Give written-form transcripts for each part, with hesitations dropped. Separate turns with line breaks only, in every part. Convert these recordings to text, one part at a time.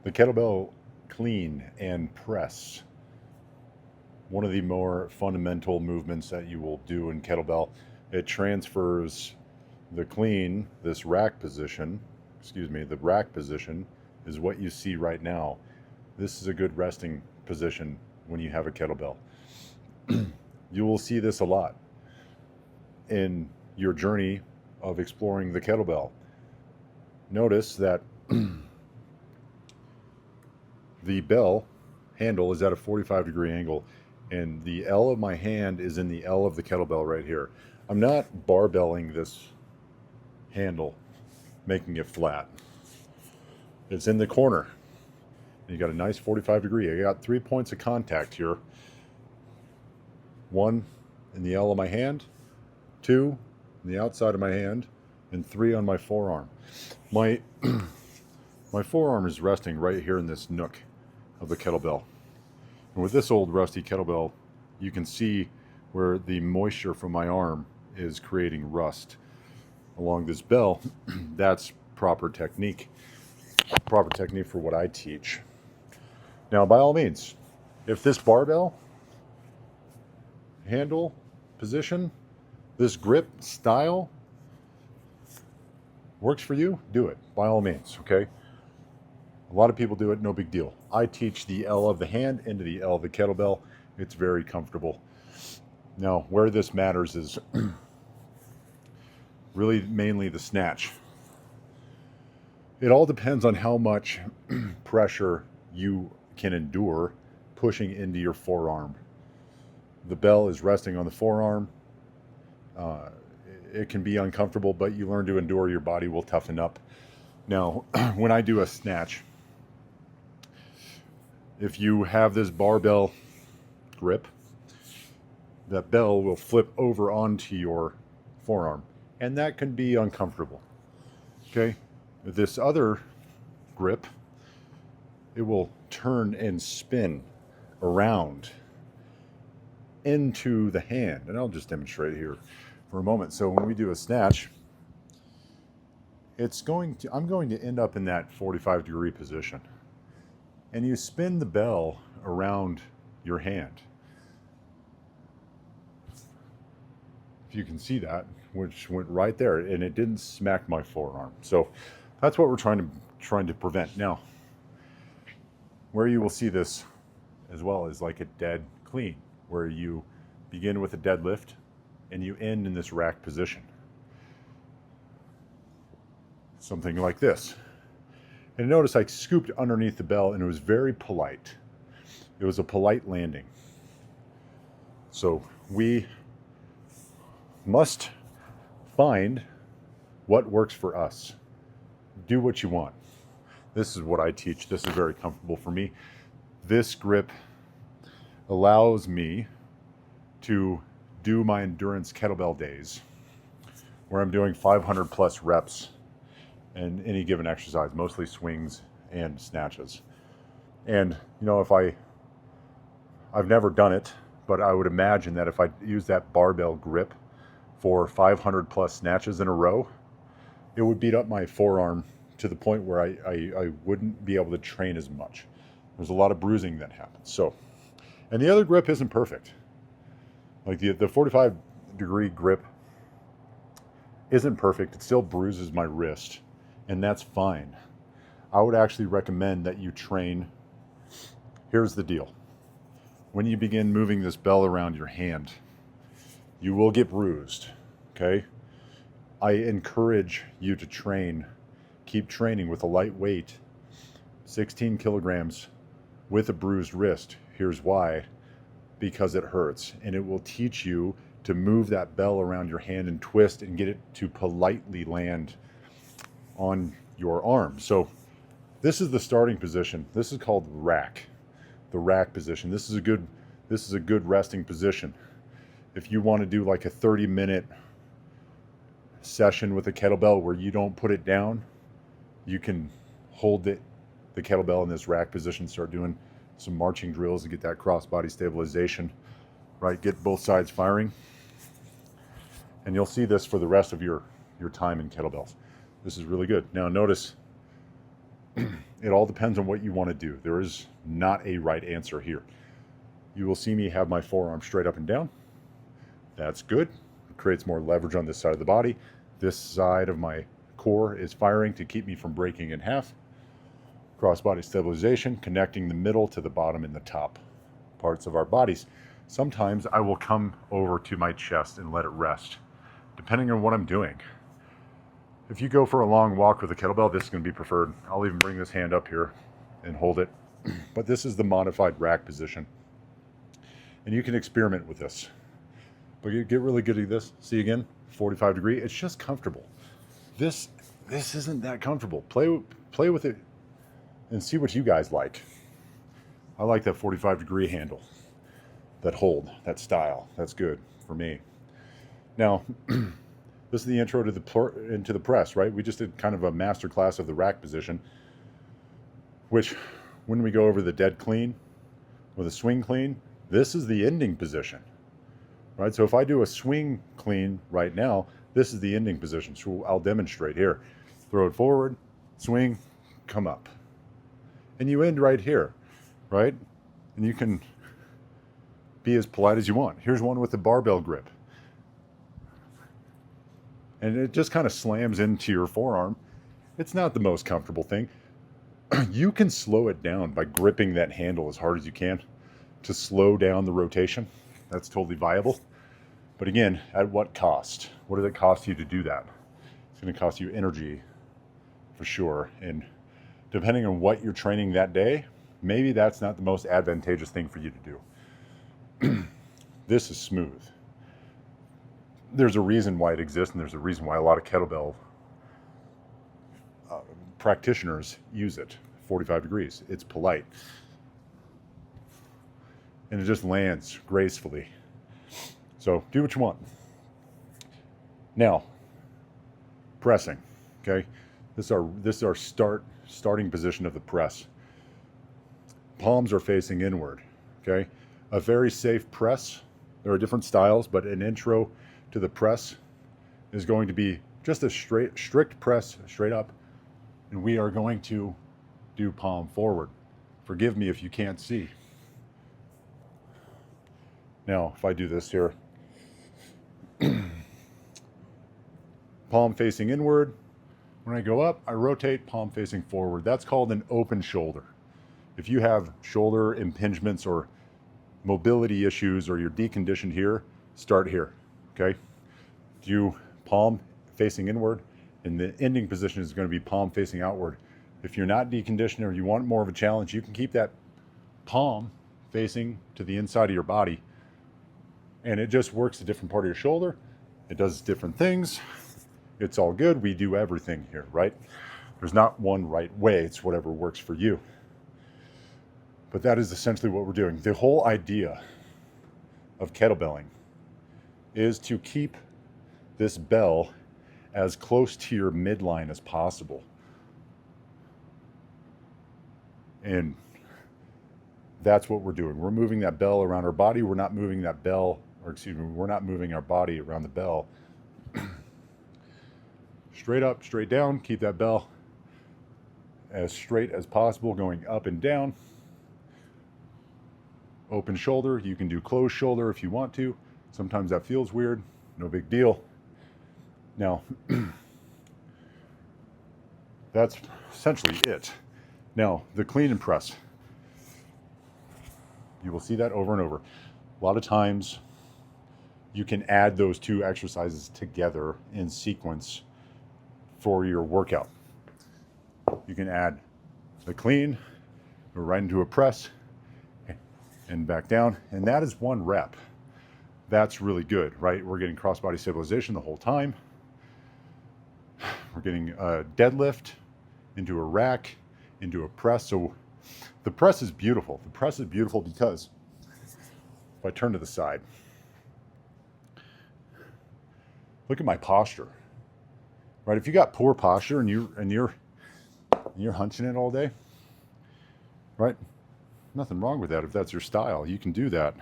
The kettlebell clean and press, one of the more fundamental movements that you will do in kettlebell. It transfers the clean, this rack position, the rack position is what you see right now. This is a good resting position when you have a kettlebell. You will see this a lot in your journey of exploring the kettlebell. Notice that the bell handle is at a 45-degree angle, and the L of my hand is in the L of the kettlebell right here. I'm not barbelling this handle, making it flat. It's in the corner. You got a nice 45-degree. I got 3 points of contact here. 1 in the L of my hand, 2 in the outside of my hand, and 3 on my forearm. My forearm is resting right here in this nook of the kettlebell. And with this old rusty kettlebell, you can see where the moisture from my arm is creating rust along this bell. That's proper technique for what I teach. Now, by all means, if this barbell handle position, this grip style works for you, do it, by all means, okay? A lot of people do it, no big deal. I teach the L of the hand into the L of the kettlebell. It's very comfortable. Now, where this matters is really mainly the snatch. It all depends on how much pressure you can endure pushing into your forearm. The bell is resting on the forearm. It can be uncomfortable, but you learn to endure. Your body will toughen up. Now, when I do a snatch, if you have this barbell grip, that bell will flip over onto your forearm, and that can be uncomfortable. Okay? With this other grip, it will turn and spin around into the hand. And I'll just demonstrate here for a moment. So when we do a snatch, I'm going to end up in that 45-degree position. And you spin the bell around your hand. If you can see that, which went right there, and it didn't smack my forearm. So that's what we're trying to prevent. Now, where you will see this as well is like a dead clean, where you begin with a deadlift and you end in this rack position. Something like this. And notice I scooped underneath the bell, and it was very polite. It was a polite landing. So we must find what works for us. Do what you want. This is what I teach. This is very comfortable for me. This grip allows me to do my endurance kettlebell days, where I'm doing 500 plus reps in any given exercise, mostly swings and snatches. And if I've never done it, but I would imagine that if I use that barbell grip for 500 plus snatches in a row, it would beat up my forearm to the point where I wouldn't be able to train as much. There's a lot of bruising that happens. So, and the other grip isn't perfect. Like the 45-degree grip isn't perfect. It still bruises my wrist, and that's fine. I would actually recommend that you train. Here's the deal. When you begin moving this bell around your hand, you will get bruised, okay? I encourage you to keep training with a light weight, 16 kilograms with a bruised wrist. Here's why. Because it hurts, and it will teach you to move that bell around your hand and twist and get it to politely land on your arm. So this is the starting position. This is called rack, the rack position. This is a good resting position. If you want to do like a 30-minute session with a kettlebell where you don't put it down, you can hold the kettlebell in this rack position, start doing some marching drills to get that cross-body stabilization, right? Get both sides firing. And you'll see this for the rest of your time in kettlebells. This is really good. Now notice, It all depends on what you want to do. There is not a right answer here. You will see me have my forearm straight up and down. That's good. It creates more leverage on this side of the body. This side of my core is firing to keep me from breaking in half. Cross-body stabilization, connecting the middle to the bottom and the top parts of our bodies. Sometimes I will come over to my chest and let it rest, depending on what I'm doing. If you go for a long walk with a kettlebell, this is going to be preferred. I'll even bring this hand up here and hold it. But this is the modified rack position. And you can experiment with this. But you get really good at this. See again, 45 degree. It's just comfortable. This isn't that comfortable. Play with it and see what you guys like. I like that 45 degree handle, that hold, that style. That's good for me. Now, this is the intro to into the press, right? We just did kind of a master class of the rack position, which when we go over the dead clean with a swing clean, this is the ending position, right? So if I do a swing clean right now, this is the ending position. So I'll demonstrate here. Throw it forward, swing, come up. And you end right here, right? And you can be as polite as you want. Here's one with the barbell grip. And it just kind of slams into your forearm. It's not the most comfortable thing. You can slow it down by gripping that handle as hard as you can to slow down the rotation. That's totally viable. But again, at what cost? What does it cost you to do that? It's going to cost you energy for sure. And depending on what you're training that day, maybe that's not the most advantageous thing for you to do. This is smooth. There's a reason why it exists, and there's a reason why a lot of kettlebell practitioners use it. 45 degrees. It's polite. And it just lands gracefully. So do what you want. Now, pressing. Okay, this is our starting position of the press. Palms are facing inward. Okay, a very safe press. There are different styles, but an intro to the press is going to be just a strict press straight up, and we are going to do palm forward. Forgive me if you can't see. Now, if I do this here, palm facing inward. When I go up, I rotate, palm facing forward. That's called an open shoulder. If you have shoulder impingements or mobility issues, or you're deconditioned here, start here. Okay, do palm facing inward, and the ending position is going to be palm facing outward. If you're not deconditioned or you want more of a challenge, you can keep that palm facing to the inside of your body, and it just works a different part of your shoulder. It does different things. It's all good. We do everything here, right? There's not one right way. It's whatever works for you. But that is essentially what we're doing. The whole idea of kettlebelling is to keep this bell as close to your midline as possible. And that's what we're doing. We're moving that bell around our body. We're not moving that bell, or excuse me, we're not moving our body around the bell. Straight up, straight down, keep that bell as straight as possible, going up and down. Open shoulder, you can do closed shoulder if you want to. Sometimes that feels weird, no big deal. Now, that's essentially it. Now, the clean and press. You will see that over and over. A lot of times, you can add those two exercises together in sequence for your workout. You can add the clean, go right into a press, and back down, and that is 1 rep. That's really good, right? We're getting cross-body stabilization the whole time. We're getting a deadlift into a rack, into a press. So the press is beautiful. The press is beautiful because if I turn to the side, look at my posture, right? If you got poor posture and you're hunching it all day, right? Nothing wrong with that if that's your style. You can do that.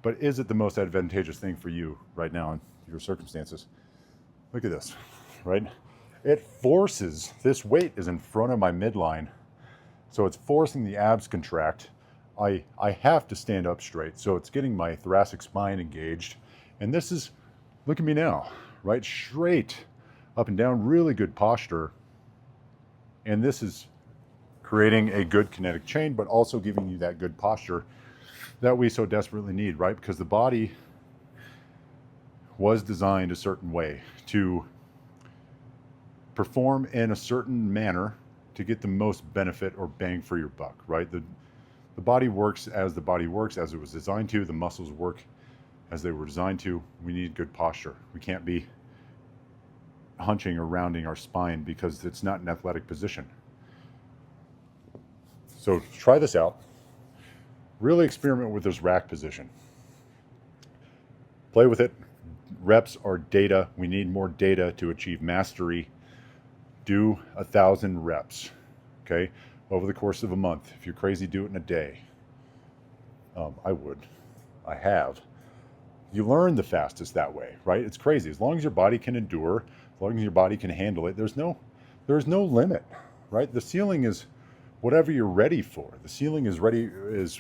But is it the most advantageous thing for you right now in your circumstances? Look at this, right? It forces, this weight is in front of my midline. So it's forcing the abs contract. I have to stand up straight, so it's getting my thoracic spine engaged. And this is, look at me now, right? Straight up and down, really good posture. And this is creating a good kinetic chain, but also giving you that good posture that we so desperately need, right? Because the body was designed a certain way to perform in a certain manner to get the most benefit or bang for your buck, right? The body works as the body works, as it was designed to. The muscles work as they were designed to. We need good posture. We can't be hunching or rounding our spine because it's not an athletic position. So try this out. Really experiment with this rack position. Play with it. Reps are data. We need more data to achieve mastery. Do 1,000 reps, okay, over the course of a month. If you're crazy, do it in a day. I would. I have. You learn the fastest that way, right? It's crazy. As long as your body can endure, as long as your body can handle it, there's no limit, right? The ceiling is whatever you're ready for. The ceiling is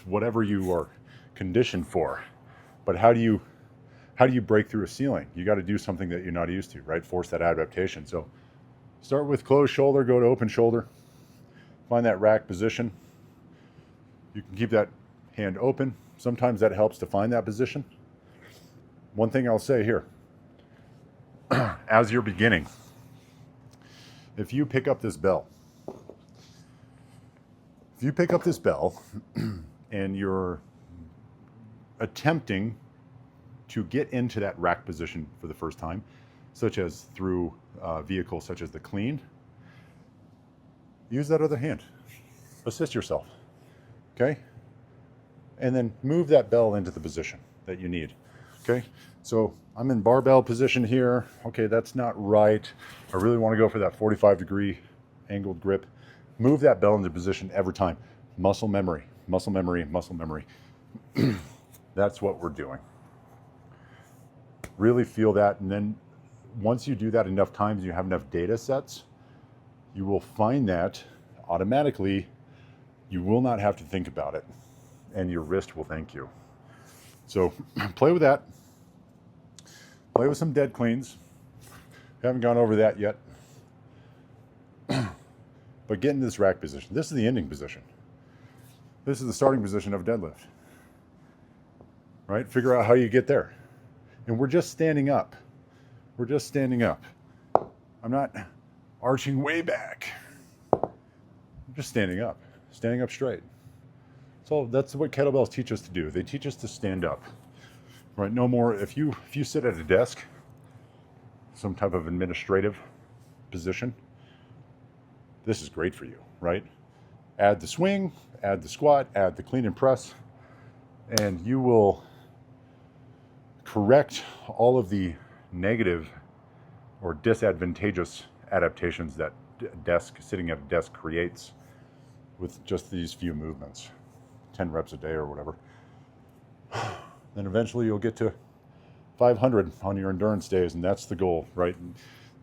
whatever you are conditioned for. But how do you break through a ceiling? You got to do something that you're not used to, right? Force that adaptation. So start with closed shoulder, go to open shoulder. Find that rack position. You can keep that hand open. Sometimes that helps to find that position. One thing I'll say here, as you're beginning, if you pick up this bell, and you're attempting to get into that rack position for the first time, such as through vehicles such as the clean, use that other hand. Assist yourself, okay? And then move that bell into the position that you need, okay? So I'm in barbell position here. Okay, that's not right. I really want to go for that 45-degree angled grip. Move that bell into position every time. Muscle memory, muscle memory, muscle memory. That's what we're doing. Really feel that, and then once you do that enough times, you have enough data sets, you will find that automatically you will not have to think about it, and your wrist will thank you. So play with that. Play with some dead cleans. Haven't gone over that yet. But get into this rack position. This is the ending position. This is the starting position of a deadlift. Right? Figure out how you get there. And we're just standing up. We're just standing up. I'm not arching way back. I'm just standing up straight. So that's what kettlebells teach us to do. They teach us to stand up. Right? No more, if you sit at a desk, some type of administrative position, this is great for you, right? Add the swing, add the squat, add the clean and press, and you will correct all of the negative or disadvantageous adaptations that sitting at a desk creates with just these few movements, 10 reps a day or whatever. Then eventually you'll get to 500 on your endurance days, and that's the goal, right?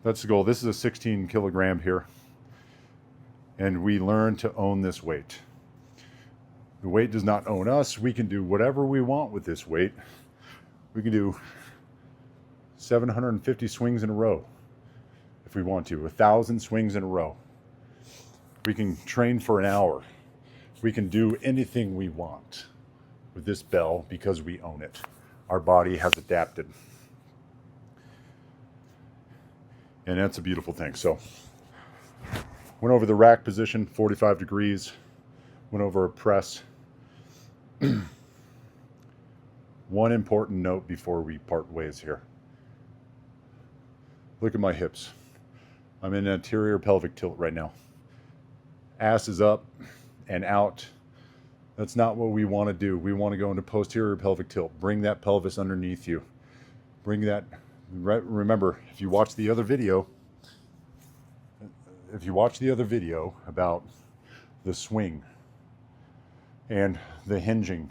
That's the goal. This is a 16 kilogram here, and we learn to own this weight. The weight does not own us. We can do whatever we want with this weight. We can do 750 swings in a row if we want to, 1,000 swings in a row. We can train for an hour. We can do anything we want with this bell because we own it. Our body has adapted. And that's a beautiful thing. So, went over the rack position, 45 degrees. Went over a press. One important note before we part ways here. Look at my hips. I'm in anterior pelvic tilt right now. Ass is up and out. That's not what we want to do. We want to go into posterior pelvic tilt. Bring that pelvis underneath you. Bring that, remember, if you watch the other video about the swing and the hinging,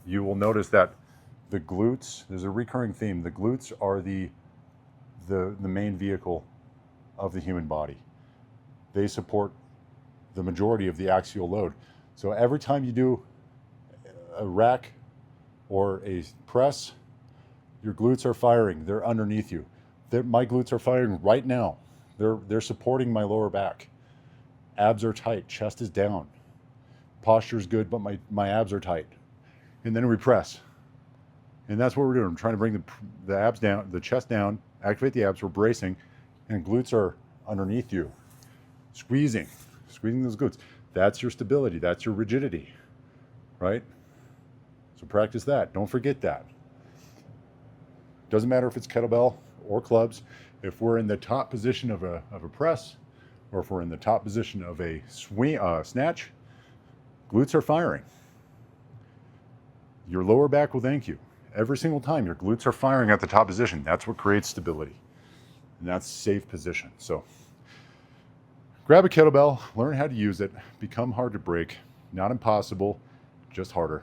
you will notice that the glutes, there's a recurring theme. The glutes are the main vehicle of the human body. They support the majority of the axial load. So every time you do a rack or a press, your glutes are firing. They're underneath you. My glutes are firing right now. They're supporting my lower back. Abs are tight, chest is down. Posture is good, but my abs are tight. And then we press. And that's what we're doing. I'm trying to bring the abs down, the chest down, activate the abs, we're bracing, and glutes are underneath you. Squeezing those glutes. That's your stability, that's your rigidity, right? So practice that, don't forget that. Doesn't matter if it's kettlebell or clubs. If we're in the top position of a press, or if we're in the top position of a snatch, glutes are firing. Your lower back will thank you. Every single time your glutes are firing at the top position, that's what creates stability. And that's safe position. So grab a kettlebell, learn how to use it, become hard to break. Not impossible, just harder.